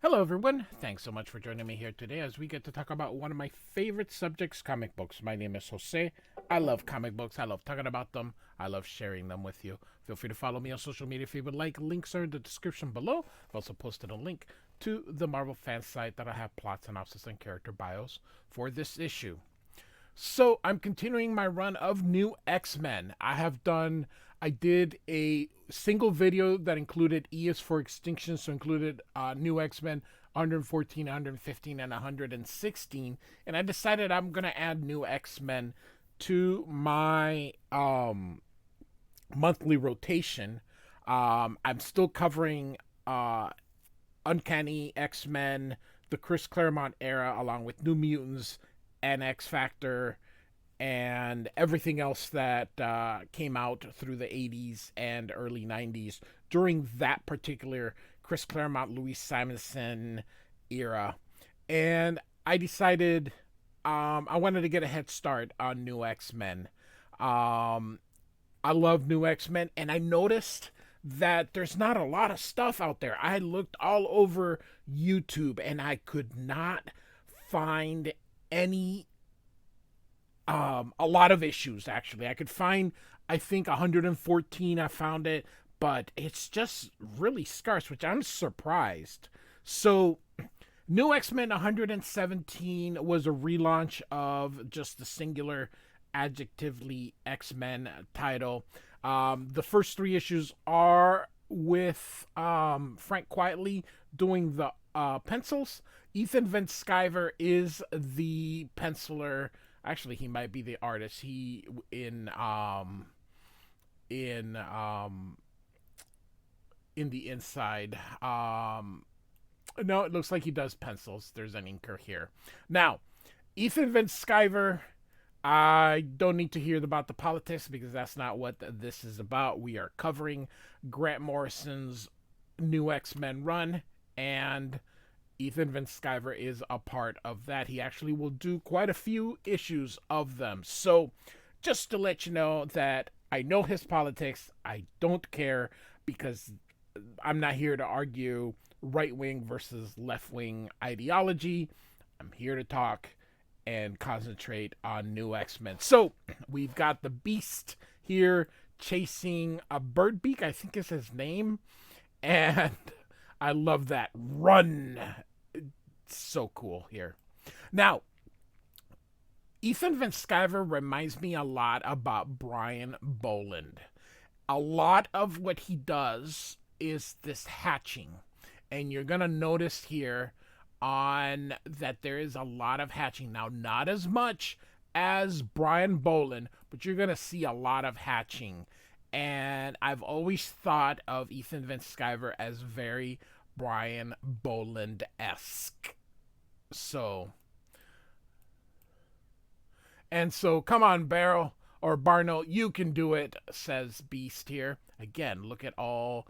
Hello, everyone. Thanks so much for joining me here today as we get to talk about one of my favorite subjects, comic books. My name is Jose. I love comic books. I love talking about them. I love sharing them with you. Feel free to follow me on social media if you would like. Links are in the description below. I've also posted a link to the Marvel fan site that I have plot synopsis and character bios for this issue. So I'm continuing my run of new X-Men. I did a single video that included E is for Extinction, so included new X-Men 114, 115, and 116. And I decided I'm going to add new X-Men to my monthly rotation. I'm still covering Uncanny X-Men, the Chris Claremont era, along with New Mutants and X Factor and everything else that came out through the 80s and early 90s during that particular Chris Claremont, Louise Simonson era. And I decided I wanted to get a head start on New X-Men. I love New X-Men, and I noticed that there's not a lot of stuff out there. I looked all over YouTube, and I could not find any a lot of issues. Actually, I could find, I think, 114. I found it, but it's just really scarce, which I'm surprised. So New X-Men 117 was a relaunch of just the singular adjectively X-Men title. The first three issues are with Frank Quietly doing the pencils. Ethan Van Sciver is the penciler. Actually, he might be the artist. He in the inside. No, it looks like he does pencils. There's an inker here. Now, Ethan Van Sciver, I don't need to hear about the politics because that's not what this is about. We are covering Grant Morrison's New X-Men run, and Ethan Van Sciver is a part of that. He actually will do quite a few issues of them. So, just to let you know that I know his politics. I don't care because I'm not here to argue right wing versus left wing ideology. I'm here to talk and concentrate on New X-Men. So, we've got the Beast here chasing a Birdbeak, I think is his name. And I love that. Run. It's so cool here. Now, Ethan Van Sciver reminds me a lot about Brian Boland. A lot of what he does is this hatching. And you're going to notice here on that there is a lot of hatching. Now, not as much as Brian Boland, but you're going to see a lot of hatching. And I've always thought of Ethan Van Sciver as very Brian Boland-esque. So come on, Barno, you can do it, says Beast here. Again, look at all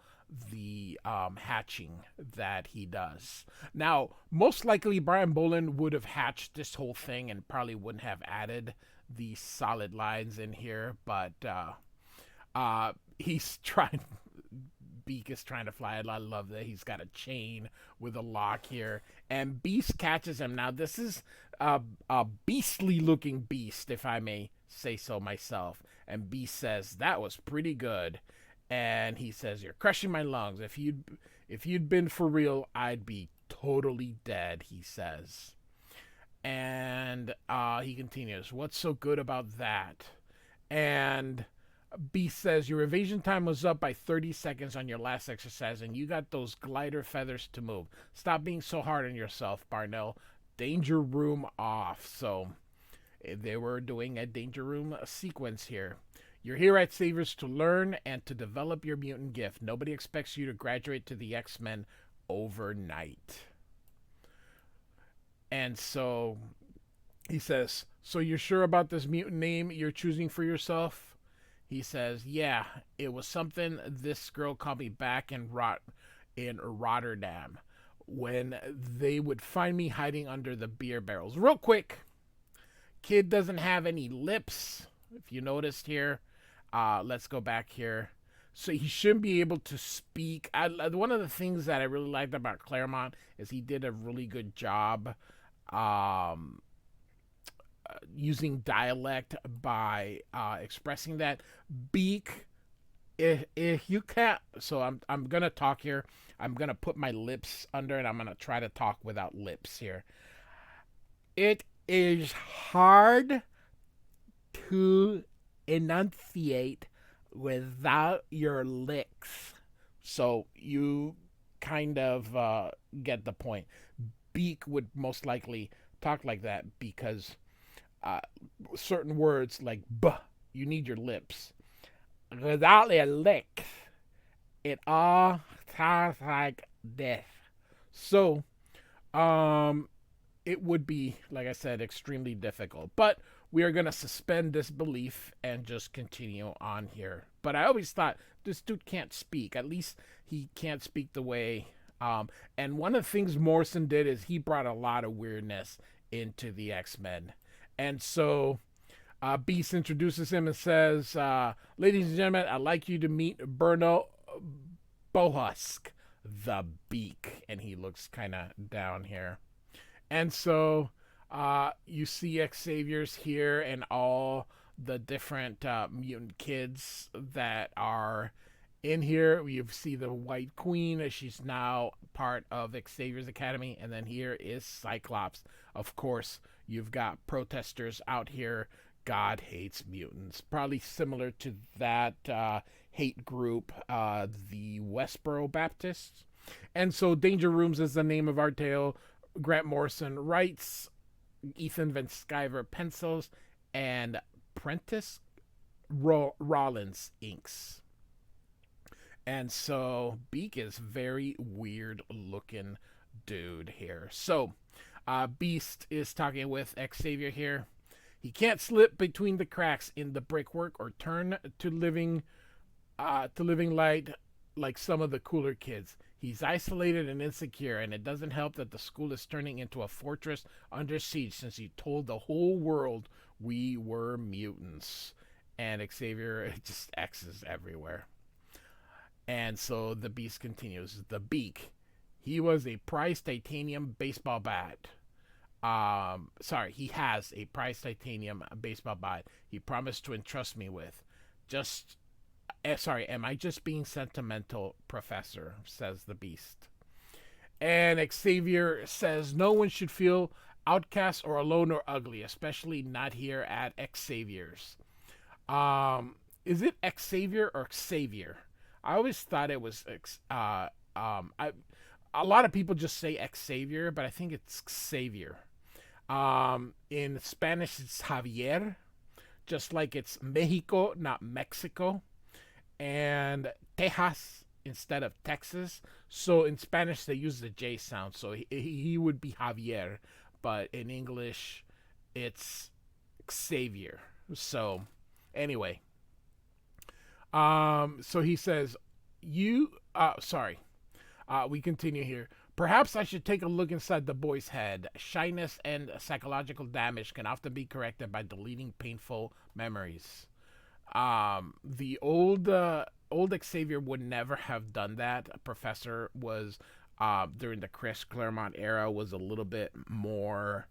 the hatching that he does. Now, most likely Brian Boland would have hatched this whole thing and probably wouldn't have added these solid lines in here, but he's trying. Beak is trying to fly. I love that he's got a chain with a lock here, and Beast catches him. Now this is a beastly looking Beast, if I may say so myself. And Beast says that was pretty good, and he says, "You're crushing my lungs. If you'd been for real, I'd be totally dead," he says. And he continues, "What's so good about that?" And Beast says, "Your evasion time was up by 30 seconds on your last exercise, and you got those glider feathers to move. Stop being so hard on yourself, Barnell. Danger room off." So they were doing a danger room sequence here. "You're here at Savers to learn and to develop your mutant gift. Nobody expects you to graduate to the X-Men overnight." And so he says, "So you're sure about this mutant name you're choosing for yourself?" He says, "Yeah, it was something this girl called me back in Rotterdam when they would find me hiding under the beer barrels." Real quick, kid doesn't have any lips, if you noticed here. Let's go back here. So he shouldn't be able to speak. One of the things that I really liked about Claremont is he did a really good job um, using dialect by expressing that. Beak, if you can't, so I'm gonna talk here. I'm gonna put my lips under it. I'm gonna try to talk without lips here. It is hard to enunciate without your licks. So you kind of get the point. Beak would most likely talk like that because uh, certain words like "buh," you need your lips. Without your licks, it all sounds like this. So, um, it would be, like I said, extremely difficult. But we are going to suspend disbelief and just continue on here. But I always thought this dude can't speak. At least he can't speak the way. And one of the things Morrison did is he brought a lot of weirdness into the X-Men. And so Beast introduces him and says, ladies and gentlemen, I'd like you to meet Bruno Bohusk, the Beak. And he looks kind of down here. And so you see Xavier's here and all the different mutant kids that are in here. You see the White Queen. She's now part of Xavier's Academy. And then here is Cyclops. Of course, you've got protesters out here. God hates mutants. Probably similar to that hate group, the Westboro Baptists. And so Danger Rooms is the name of our tale. Grant Morrison writes, Ethan Van Sciver pencils, and Prentiss Rollins inks. And so Beak is very weird looking dude here. So Beast is talking with Xavier here. He can't slip between the cracks in the brickwork or turn to living light like some of the cooler kids. He's isolated and insecure, and it doesn't help that the school is turning into a fortress under siege since he told the whole world we were mutants. And Xavier just X's everywhere. And so the Beast continues. The Beak. He was a prized titanium baseball bat. He has a prized titanium baseball bat he promised to entrust me with. Am I just being sentimental, Professor? Says the Beast. And Xavier says no one should feel outcast or alone or ugly, especially not here at Xavier's. Is it Xavier or Xavier? I always thought it was a lot of people just say Xavier, but I think it's Xavier. In Spanish, it's Javier, just like it's Mexico, not Mexico, and Texas instead of Texas. So in Spanish, they use the J sound, so he would be Javier, but in English, it's Xavier. So anyway, so he says, we continue here. Perhaps I should take a look inside the boy's head. Shyness and psychological damage can often be corrected by deleting painful memories. The old Xavier would never have done that. Professor was during the Chris Claremont era was a little bit more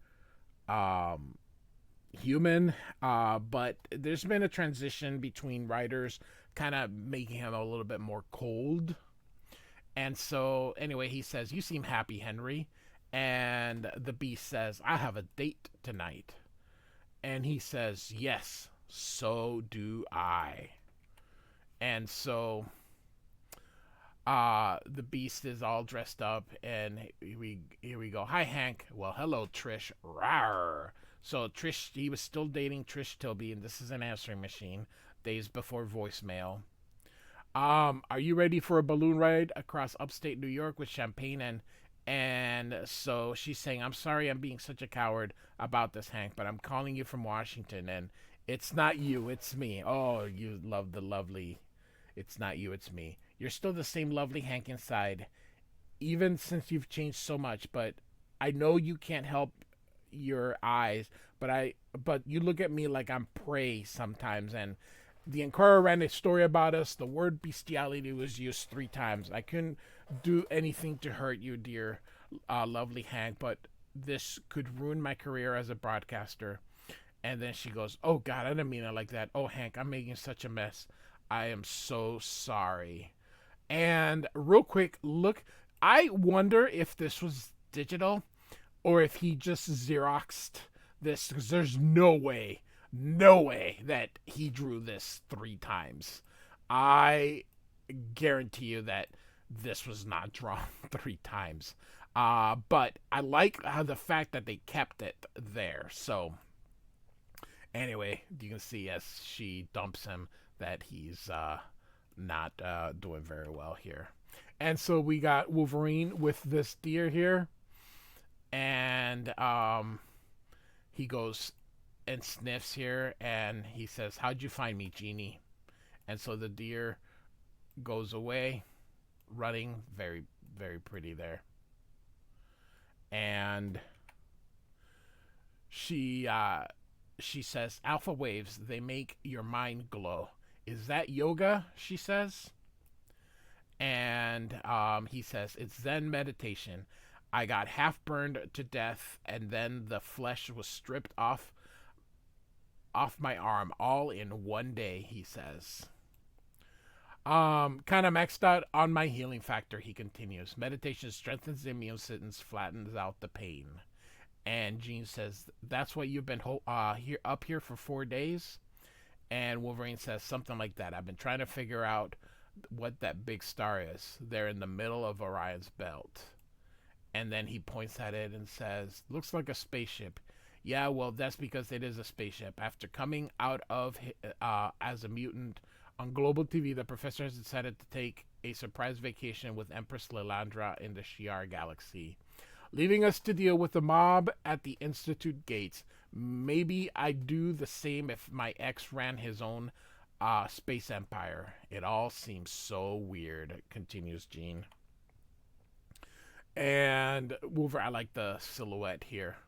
human, but there's been a transition between writers, kind of making him a little bit more cold. And so, anyway, he says, "You seem happy, Henry." And the Beast says, "I have a date tonight." And he says, "Yes, so do I." And so, the Beast is all dressed up, and here we go. "Hi, Hank." "Well, hello, Trish." Rawr. So Trish, he was still dating Trish Tilby, and this is an answering machine. Days before voicemail. Are you ready for a balloon ride across upstate New York with champagne?" And so she's saying, "I'm sorry I'm being such a coward about this, Hank, but I'm calling you from Washington, and it's not you, it's me." "Oh, you love the lovely. It's not you, it's me. You're still the same lovely Hank inside, even since you've changed so much, but I know you can't help your eyes, but you look at me like I'm prey sometimes, and The Inquirer ran a story about us. The word bestiality was used 3 times. I couldn't do anything to hurt you, dear, lovely Hank, but this could ruin my career as a broadcaster. And then she goes, "Oh God, I didn't mean it like that. Oh Hank, I'm making such a mess. I am so sorry." And real quick, look, I wonder if this was digital or if he just Xeroxed this, because there's no way that he drew this 3 times. I guarantee you that this was not drawn 3 times. But I like how the fact that they kept it there. So anyway, you can see as she dumps him that he's not doing very well here. And so we got Wolverine with this deer here, and he goes and sniffs here, and he says, "How'd you find me, Genie?" And so the deer goes away, running, very, very pretty there. And she she says, "Alpha waves, they make your mind glow. Is that yoga?" she says. And he says, "It's Zen meditation. I got half burned to death, and then the flesh was stripped off my arm all in one day," he says. Kind of maxed out on my healing factor," he continues. "Meditation strengthens the immune system, flattens out the pain." And Jean says, "That's why you've been here up here for 4 days?" And Wolverine says something like that. "I've been trying to figure out what that big star is. They're in the middle of Orion's belt." And then he points at it and says, "Looks like a spaceship." "Yeah, well, that's because it is a spaceship. After coming out of as a mutant on global TV, the professor has decided to take a surprise vacation with Empress Lilandra in the Shi'ar galaxy, leaving us to deal with the mob at the Institute gates. Maybe I'd do the same if my ex ran his own space empire. It all seems so weird," continues Jean. And Wolverine, I like the silhouette here.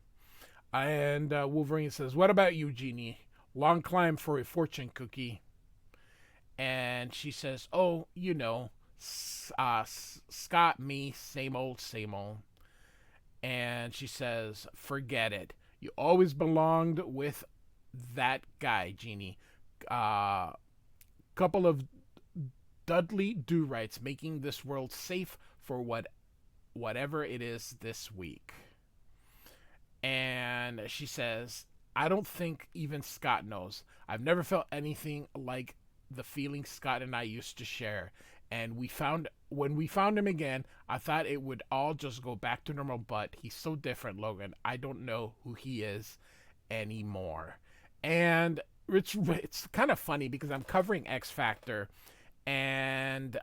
And Wolverine says, "What about you, Genie? Long climb for a fortune cookie." And she says, "Oh, you know, Scott, me, same old, same old." And she says, "Forget it. You always belonged with that guy, Genie. Couple of Dudley do-rights, making this world safe for whatever it is this week." And she says, "I don't think even Scott knows. I've never felt anything like the feeling Scott and I used to share. And when we found him again, I thought it would all just go back to normal, but he's so different, Logan. I don't know who he is anymore." And it's kind of funny because I'm covering X Factor, and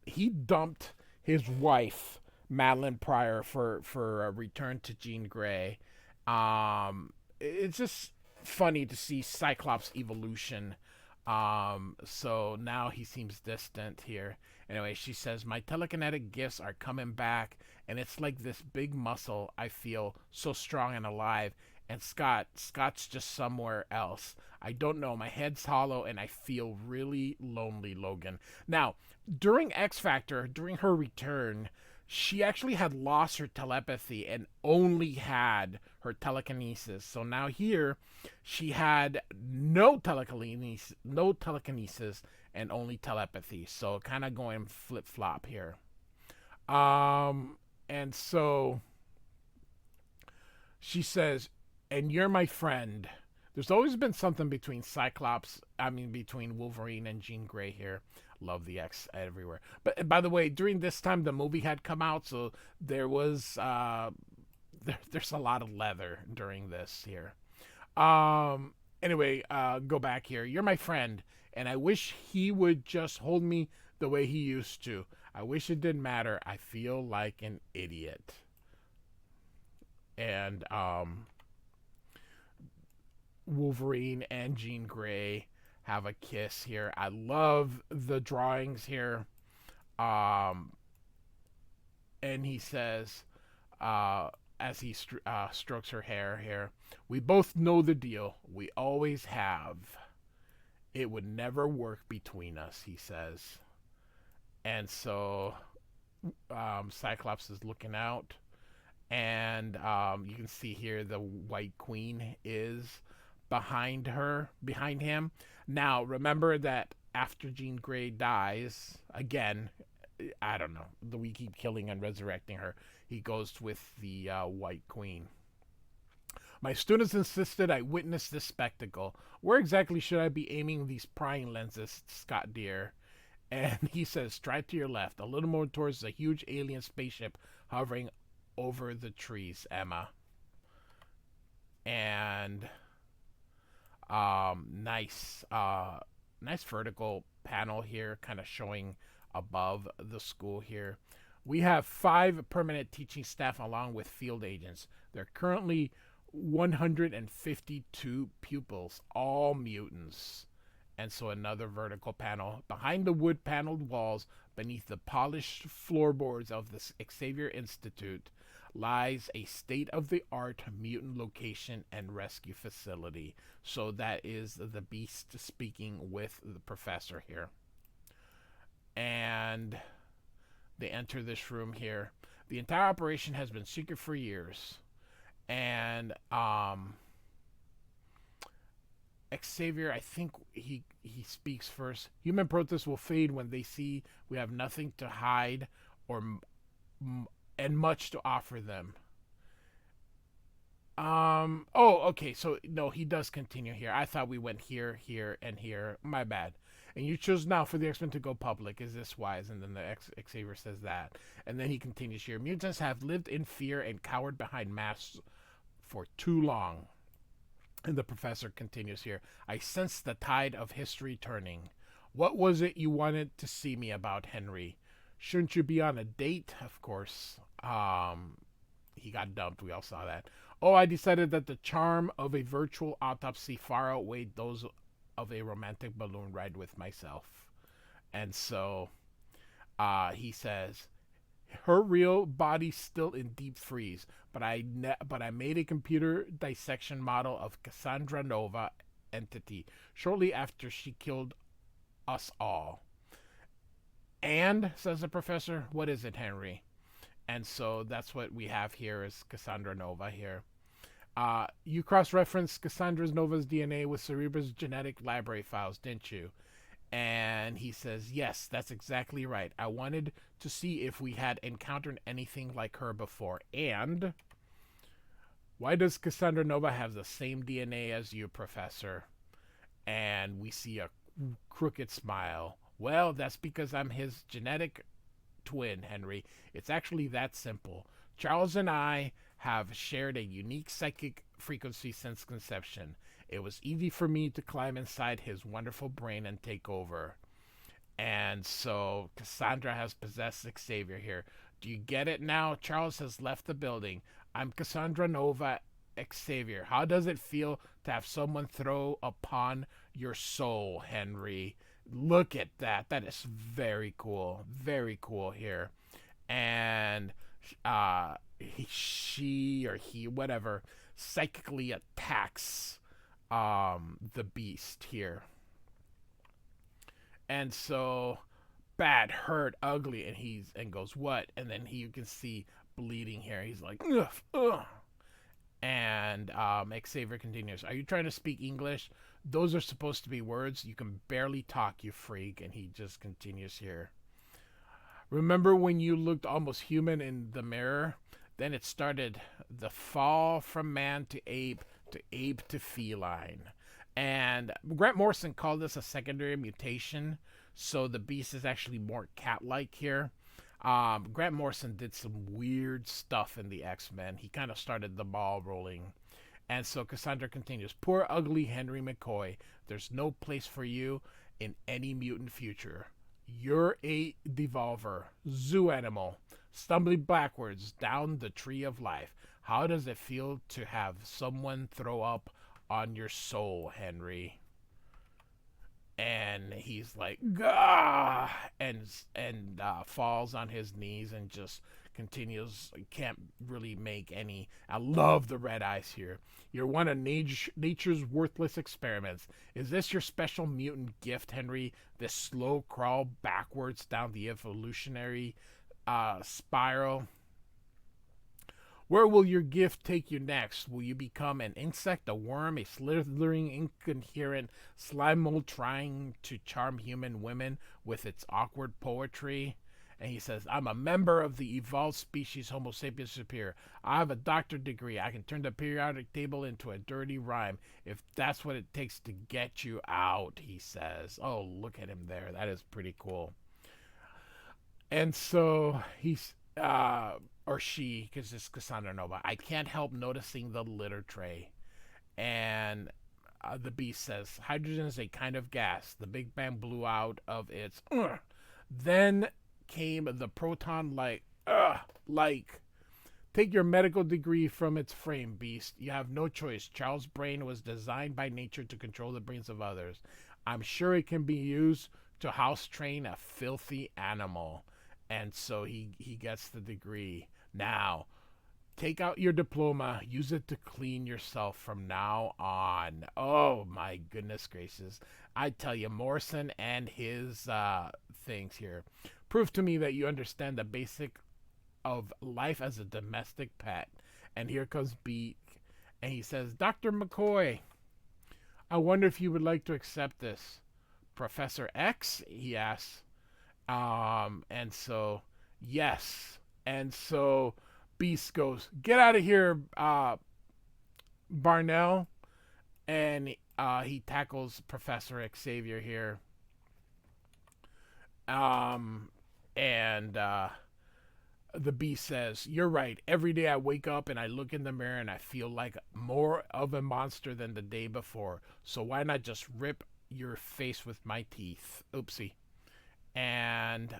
he dumped his wife Madeline Pryor for a return to Jean Grey. It's just funny to see Cyclops' evolution. So now he seems distant here. Anyway, she says, "My telekinetic gifts are coming back, and it's like this big muscle. I feel so strong and alive. And Scott's just somewhere else. I don't know. My head's hollow, and I feel really lonely, Logan." Now, during X Factor, during her return, she actually had lost her telepathy and only had her telekinesis. So now here, she had no telekinesis, and only telepathy. So kind of going flip flop here. And so she says, "And you're my friend." There's always been something between between Wolverine and Jean Grey here. Love the X everywhere. But by the way, during this time, the movie had come out, so there was there's a lot of leather during this here. Anyway, go back here. "You're my friend, and I wish he would just hold me the way he used to. I wish it didn't matter. I feel like an idiot." And Wolverine and Jean Grey have a kiss here. I love the drawings here. And he says, as he strokes her hair here, "We both know the deal. We always have." It would never work between us, he says. And so Cyclops is looking out, and you can see here the White Queen is behind him. Now, remember that after Jean Grey dies, again, I don't know, we keep killing and resurrecting her. He goes with the White Queen. My students insisted I witness this spectacle. Where exactly should I be aiming these prying lenses, Scott dear? And he says, try to your left, a little more towards the huge alien spaceship hovering over the trees, Emma. And nice nice vertical panel here, kind of showing above the school here. We have 5 permanent teaching staff along with field agents. There are currently 152 pupils, all mutants. And so another vertical panel. Behind the wood paneled walls, beneath the polished floorboards of the Xavier Institute, lies a state-of-the-art mutant location and rescue facility. So that is the Beast speaking with the professor here. And they enter this room here. The entire operation has been secret for years. And Xavier, I think he speaks first. Human protests will fade when they see we have nothing to hide or and much to offer them. Oh, okay. So no, he does continue here. I thought we went here, here, and here. My bad. And you chose now for the X-Men to go public. Is this wise? And then the Xavier says that. And then he continues here. Mutants have lived in fear and cowered behind masks for too long. And the professor continues here. I sense the tide of history turning. What was it you wanted to see me about, Henry? Shouldn't you be on a date? Of course. He got dumped. We all saw that. Oh, I decided that the charm of a virtual autopsy far outweighed those of a romantic balloon ride with myself. And so he says, her real body's still in deep freeze, but I made a computer dissection model of Cassandra Nova entity shortly after she killed us all. And, says the professor, what is it, Henry? And so that's what we have here is Cassandra Nova here. You cross-referenced Cassandra Nova's DNA with Cerebra's genetic library files, didn't you? And he says, yes, that's exactly right. I wanted to see if we had encountered anything like her before. And why does Cassandra Nova have the same DNA as you, Professor? And we see a crooked smile. Well, that's because I'm his genetic twin, Henry. It's actually that simple. Charles and I have shared a unique psychic frequency since conception. It was easy for me to climb inside his wonderful brain and take over. And so Cassandra has possessed Xavier here. Do you get it now? Charles has left the building. I'm Cassandra Nova Xavier. How does it feel to have someone throw upon your soul, Henry? Look at that. That is very cool. Very cool here. And she or he, whatever, psychically attacks the Beast here. And so bad, hurt, ugly, and goes, what? And then you can see bleeding here. He's like, ugh, ugh. And Xavier continues, are you trying to speak English? Those are supposed to be words. You can barely talk, you freak. And he just continues here. Remember when you looked almost human in the mirror? Then it started the fall from man to ape to feline. And Grant Morrison called this a secondary mutation. So the Beast is actually more cat-like here. Grant Morrison did some weird stuff in the X-Men. He kind of started the ball rolling. And so Cassandra continues, poor ugly Henry McCoy. There's no place for you in any mutant future. You're a devolver, zoo animal, stumbling backwards down the tree of life. How does it feel to have someone throw up on your soul, Henry? and he's like, Gah! and falls on his knees and just continues. Can't really make any. I love the red eyes here. You're one of nature's worthless experiments. Is this your special mutant gift, Henry? This slow crawl backwards down the evolutionary spiral? Where will your gift take you next? Will you become an insect, a worm, a slithering, incoherent slime mold trying to charm human women with its awkward poetry? And he says, I'm a member of the evolved species Homo sapiens superior. I have a doctorate degree. I can turn the periodic table into a dirty rhyme if that's what it takes to get you out, he says. Oh, look at him there. That is pretty cool. And so he's or she, because it's Cassandra Nova. I can't help noticing the litter tray. And the beast says, hydrogen is a kind of gas. The Big Bang blew out of its. Then came the proton like. Take your medical degree from its frame, beast. You have no choice. Charles' brain was designed by nature to control the brains of others. I'm sure it can be used to house train a filthy animal. And so he gets the degree. Now, take out your diploma. Use it to clean yourself from now on. Oh, my goodness gracious. I tell you, Morrison and his things here. Prove to me that you understand the basic of life as a domestic pet. And here comes Beak. And he says, Dr. McCoy, I wonder if you would like to accept this. Professor X? He asks. And so, yes. And so Beast goes, get out of here, Barnell. And he tackles Professor Xavier here. And the Beast says, you're right. Every day I wake up and I look in the mirror and I feel like more of a monster than the day before. So why not just rip your face with my teeth? Oopsie. And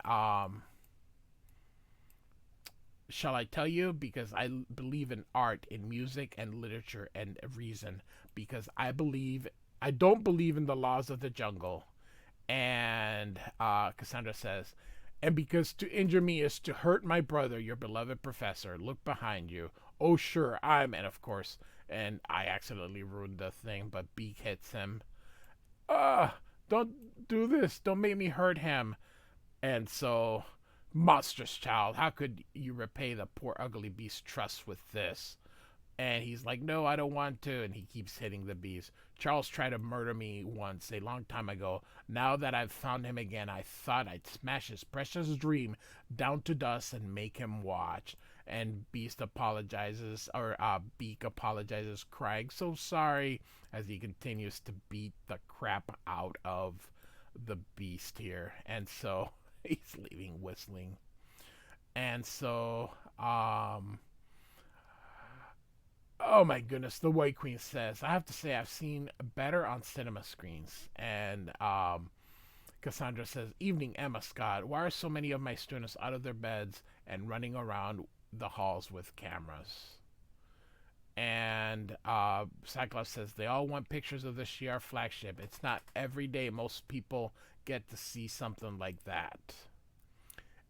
shall I tell you? Because I believe in art, in music and literature and reason. Because I don't believe in the laws of the jungle. And Cassandra says, and because to injure me is to hurt my brother, your beloved professor. Look behind you. Oh, sure, and of course, and I accidentally ruined the thing, but Beak hits him. Don't do this. Don't make me hurt him. And so, monstrous child, how could you repay the poor ugly beast's trust with this? And he's like, no, I don't want to. And he keeps hitting the beast. Charles tried to murder me once, a long time ago. Now that I've found him again, I thought I'd smash his precious dream down to dust and make him watch. And Beast apologizes, or Beak apologizes, crying, so sorry, as he continues to beat the crap out of the beast here. And so he's leaving whistling. And so, oh my goodness, the White Queen says, I have to say I've seen better on cinema screens. And Cassandra says, evening, Emma Scott. Why are so many of my students out of their beds and running around the halls with cameras? And Cyclops says, they all want pictures of the Shi'ar flagship. It's not every day most people get to see something like that.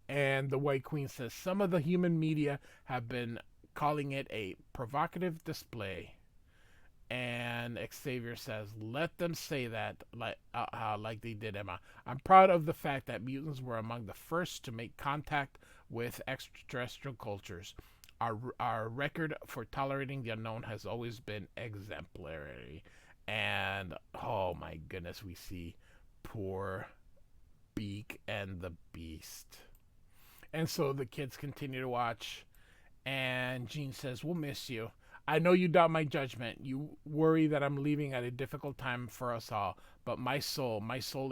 And the White Queen says, some of the human media have been calling it a provocative display. And Xavier says, let them say that like they did, Emma. I'm proud of the fact that mutants were among the first to make contact with extraterrestrial cultures. Our record for tolerating the unknown has always been exemplary. And, oh my goodness, we see poor Beak and the Beast. And so the kids continue to watch. And Jean says, we'll miss you. I know you doubt my judgment. You worry that I'm leaving at a difficult time for us all. But my soul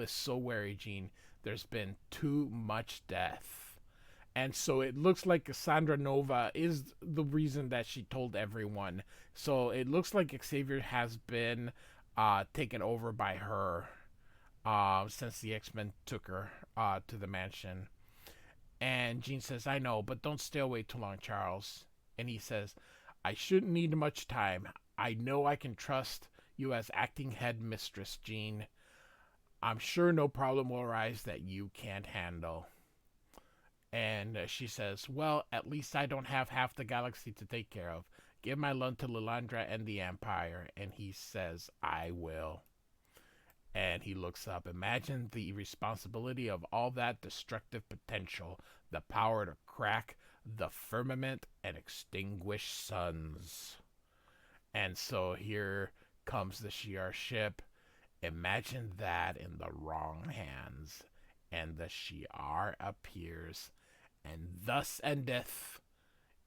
is so weary, Jean. There's been too much death. And so it looks like Cassandra Nova is the reason that she told everyone. So it looks like Xavier has been taken over by her since the X-Men took her to the mansion. And Jean says, I know, but don't stay away too long, Charles. And he says, I shouldn't need much time. I know I can trust you as acting head mistress, Jean. I'm sure no problem will arise that you can't handle. And she says, well, at least I don't have half the galaxy to take care of. Give my loan to Lilandra and the Empire. And he says, I will. And he looks up. Imagine the responsibility of all that destructive potential, the power to crack the firmament and extinguish suns. And so here comes the Shi'ar ship. Imagine that in the wrong hands. And the Shi'ar appears. And thus endeth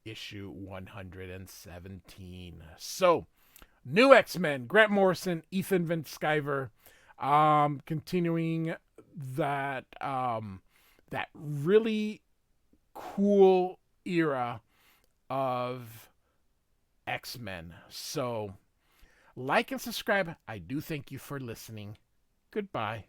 issue 117. So, new X-Men, Grant Morrison, Ethan Van Sciver, continuing that that really cool era of X-Men. So, like and subscribe. I do thank you for listening. Goodbye.